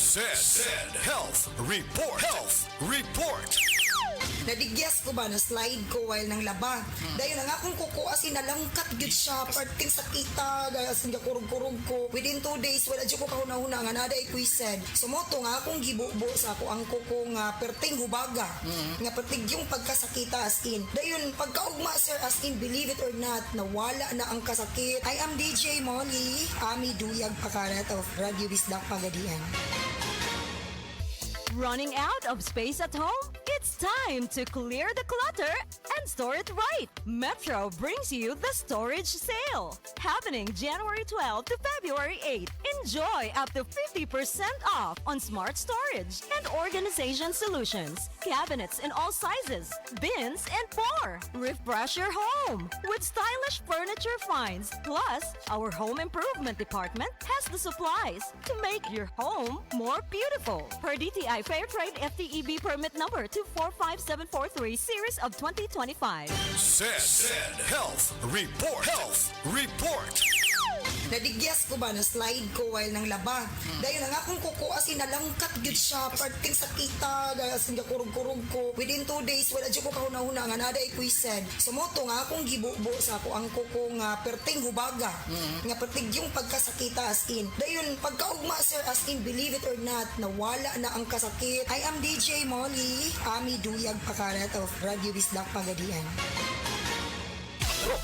Zed Health Report. Health Report. Nadigyas ko ba na slide ko while nang laba. Dayon nga akong kuko asin nalangkat gyud siya parting sakita dahil asin kurog-kurog ko. Within 2 days wala jud ko kahuna-huna nga naday kuised. Sumoto nga akong gibubo sa ako ang kuko nga perting hubaga. Nga perting yung pagkasakita as in. Dayon pagkaugma sir as in believe it or not nawala na ang kasakit. I am DJ Molly, Ami Duyag Pakarat of Radio Bisdak Pagadian. Running out of space at home? It's time to clear the clutter and store it right. Metro brings you the storage sale. Happening January 12 to February 8. Enjoy up to 50% off on smart storage and organization solutions. Cabinets in all sizes, bins, and more. Refresh your home with stylish furniture finds. Plus, our home improvement department has the supplies to make your home more beautiful. Per DTI Fairtrade FTEB permit number 245743 series of 2025. Zed Health Report. Health Report. Nadigyas ko ba na slide ko while nang laba. Dayon nga akong kuko asin nalangkat gyud siya parting sakita dahil asin kurog-kurog ko. Within 2 days wala jud ko kahuna-huna nga naday kuised. Sumoto nga akong gibubo sa ako ang kuko nga perting hubaga. Nga perting yung pagkasakita as in. Dayon pagkaugma sir as in believe it or not nawala na ang kasakit. I am DJ Molly, Ami Duyag Pakarat of Radio Bisdak Pagadian.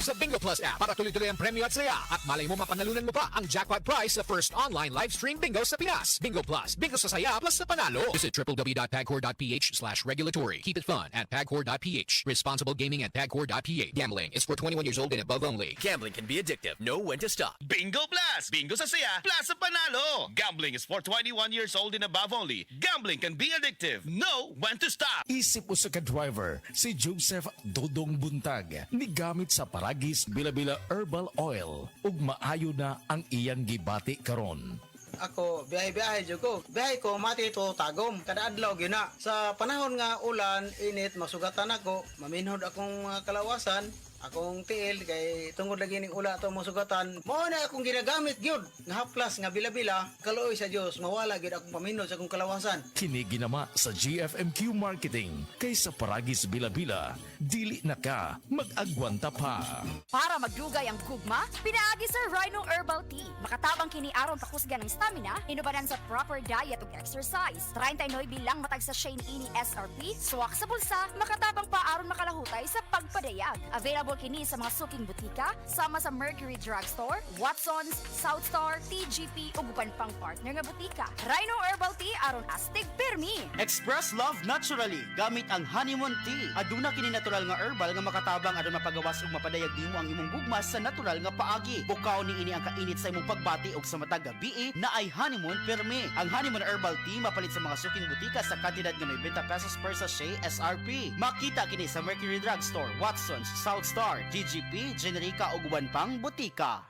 Sa Bingo Plus app para tuloy-tuloy ang premyo at saya at malay mo mapanalunan mo pa ang jackpot prize sa first online live stream bingo sa Pinas. Bingo Plus, bingo sa saya plus sa panalo. Visit www.pagcor.ph/regulatory. Keep it fun at pagcor.ph. Responsible gaming at pagcor.ph. Gambling is for 21 years old and above only. Gambling can be addictive. Know when to stop. Bingo Plus! Bingo sa saya, plus sa panalo! Gambling is for 21 years old and above only. Gambling can be addictive. Know when to stop. Isip usa ka driver, si Joseph Dodong Buntag, nigamit sa Paragis Bila-Bila Herbal Oil ug maayo na ang iyang gibati karon. Ako, biyahe-biyahe jud ko. Biyahe ko mati to tagom kada adlaw gina. Sa panahon nga ulan, init, masugatan ako, maminhod akong kalawasan, akong tiil kay tungod lagi ning ula to masugatan. Mao na akong ginagamit gyud nga haplas nga bila-bila. Kaluoy sa Dios, mawala gyud akong paminhod sa akong kalawasan. Kini ginama sa GFMQ Marketing kay sa Paragis Bila-Bila, dili na ka mag-agwanta pa. Para magdugay ang gugma, pinaagi sa Rhino Herbal Tea. Makatabang kini aron pakusgan ng stamina, inubanan sa proper diet ug exercise. 39 bilang matag sa Shane ini SRP, suwak sa bulsa, makatabang pa aron makalahutay sa pagpadayag. Available kini sa mga suking butika, sama sa Mercury Drugstore, Watson's, Southstar, TGP ug uban pang partner nga butika. Rhino Herbal Tea aron astig pirmi. Express love naturally gamit ang honeymoon tea. Aduna kini natural nga herbal nga makatabang aron mapagawas ug mapadayag nimo ang imong gugma sa natural nga paagi. Bukaw ni ini ang kainit sa imong pagbati ug sa matag gabi na ay honeymoon pirmi. Ang honeymoon herbal tea mapalit sa mga suking butika sa kantidad nga 90 pesos per sachet SRP. Makita kini sa Mercury Drugstore, Watson's, Southstar, DGP, Generica ug uban pang butika.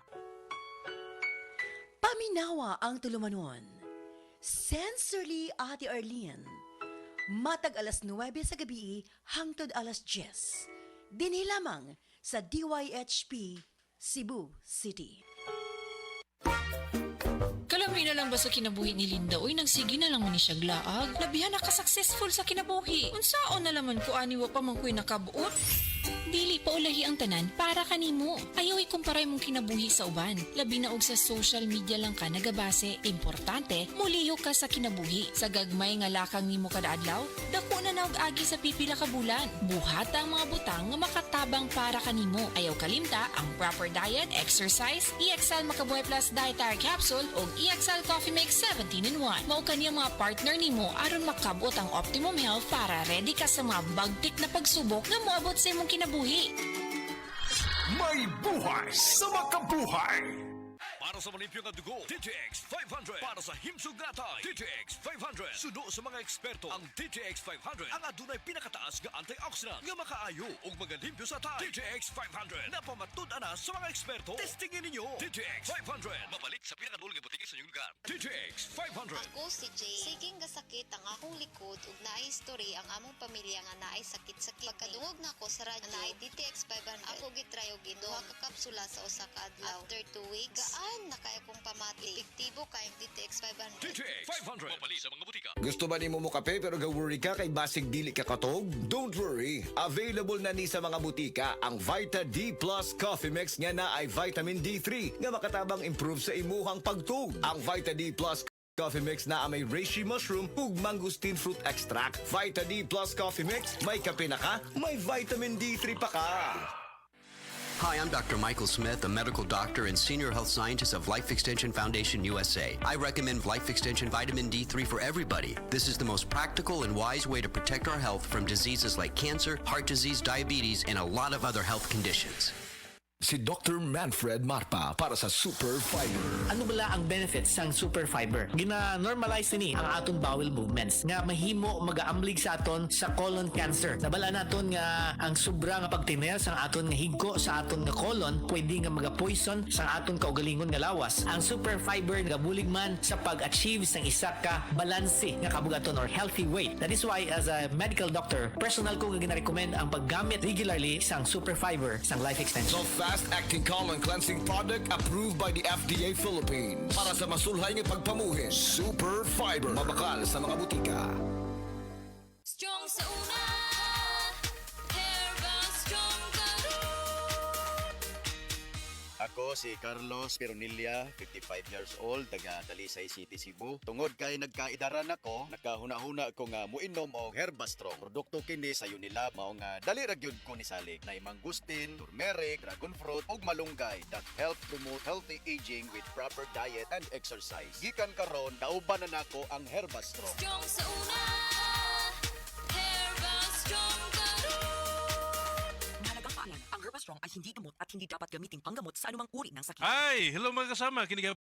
Paminawa ang tulumanon. Sensorily Ate Arlene. Matag alas 9 sa gabi hangtod alas 10. Dinhi lamang sa DYHP Cebu City. Kalamay na lang ba sa kinabuhi ni Linda? Uy, nagsige na lang man ni siya glaag. Labihan na ka-successful sa kinabuhi. Unsaon na laman ko aniwa pa man ko'y nakabuot? Dili pa ulahi ang tanan para kanimo. Ayaw ikumparay mong kinabuhi sa uban. Labi na og sa social media lang ka nagabase. Importante, muliho ka sa kinabuhi. Sa gagmay nga lakang nimo kada adlaw, dako na naog agi sa pipila ka bulan. Buhata ang mga butang nga makatabang para kanimo. Ayaw kalimta ang proper diet, exercise, EXL Makabuhay Plus Dietary Capsule o EXL Coffee Mix 17-in-1. Mao kaniya mga partner nimo aron makabot ang optimum health para ready ka sa mga bagtik na pagsubok nga moabot sa imong kinabuhi. May buhay sa makabuhay. Para sa malimpyo nga dugo, DTX 500. Para sa himsog natay, DTX 500. Sudo sa mga eksperto, ang DTX 500 ang adunay pinakataas nga antioxidant nga makaayo ug magalimpyo sa tay. DTX 500 na pamatud-an na sa mga eksperto. Testingin ninyo. DTX 500 mabalik sa pinakadulong nga butika sa inyong sugat. TTX 500. Ako si Jay. Siging gasakit ang akong likod ug naay history ang among pamilya nga naay sakit sa kidney. Pagkadungog na ko sa radyo naay DTX 500. Ako gitry og duha ka kapsula sa usa ka adlaw. After 2 weeks, gaan na kay akong pamati. Epektibo kay ang DTX 500. TTX 500. Mapali sa mga butika. Gusto ba ni mo kape pero ga-worry ka kay basig dili ka katog? Don't worry. Available na ni sa mga butika ang Vita D Plus Coffee Mix nga na ay vitamin D3 nga makatabang improve sa imuhang pagtug. Ang Vita D Plus Coffee Mix na may reishi mushroom ug mangosteen fruit extract. Vita D Plus Coffee Mix, may kape na ka, may vitamin D3 pa ka. Hi, I'm Dr. Michael Smith, a medical doctor and senior health scientist of Life Extension Foundation USA. I recommend Life Extension Vitamin D3 for everybody. This is the most practical and wise way to protect our health from diseases like cancer, heart disease, diabetes, and a lot of other health conditions. Si Dr. Manfred Marpa para sa Super Fiber. Ano bala ang benefits sang super fiber? Gina-normalize ni ang aton bowel movements nga mahimo magaamblig sa aton sa colon cancer. Nabala naton nga ang sobra nga pagtiner sang aton nga higko sa aton nga colon pwede nga maga-poison sang aton kaugalingon nga lawas. Ang super fiber gabulig man sa pag-achieve sang isa ka balanse nga kabugaton or healthy weight. That is why as a medical doctor, personal ko nga gina-recommend ang paggamit regularly sang super fiber sang Life Extension. Fast-acting colon cleansing product approved by the FDA Philippines. Para sa masulhay ng pagpamuhin, Super Fiber. Mabakal sa mga butika. Strong sa una, Herbal Strong Ako si Carlos Peronilla, 55 years old, taga Talisay City, Cebu. Tungod kay nagkaidaran ako, nakahuna-huna ko nga muinom og Herbastrong. Produkto kini sa Unilab mao nga dali ra gyud ko ni salig na mangustin, turmeric, dragon fruit ug malunggay that help promote healthy aging with proper diet and exercise. Gikan karon kauban na nako ang Herbastrong. Strong sa una, Herbal Strong Mahalagang paalam, ang Herbastrong ay hindi gamot at hindi dapat gamitin panggamot sa anumang uri ng sakit. Ay, hello mga kasama. Kiniga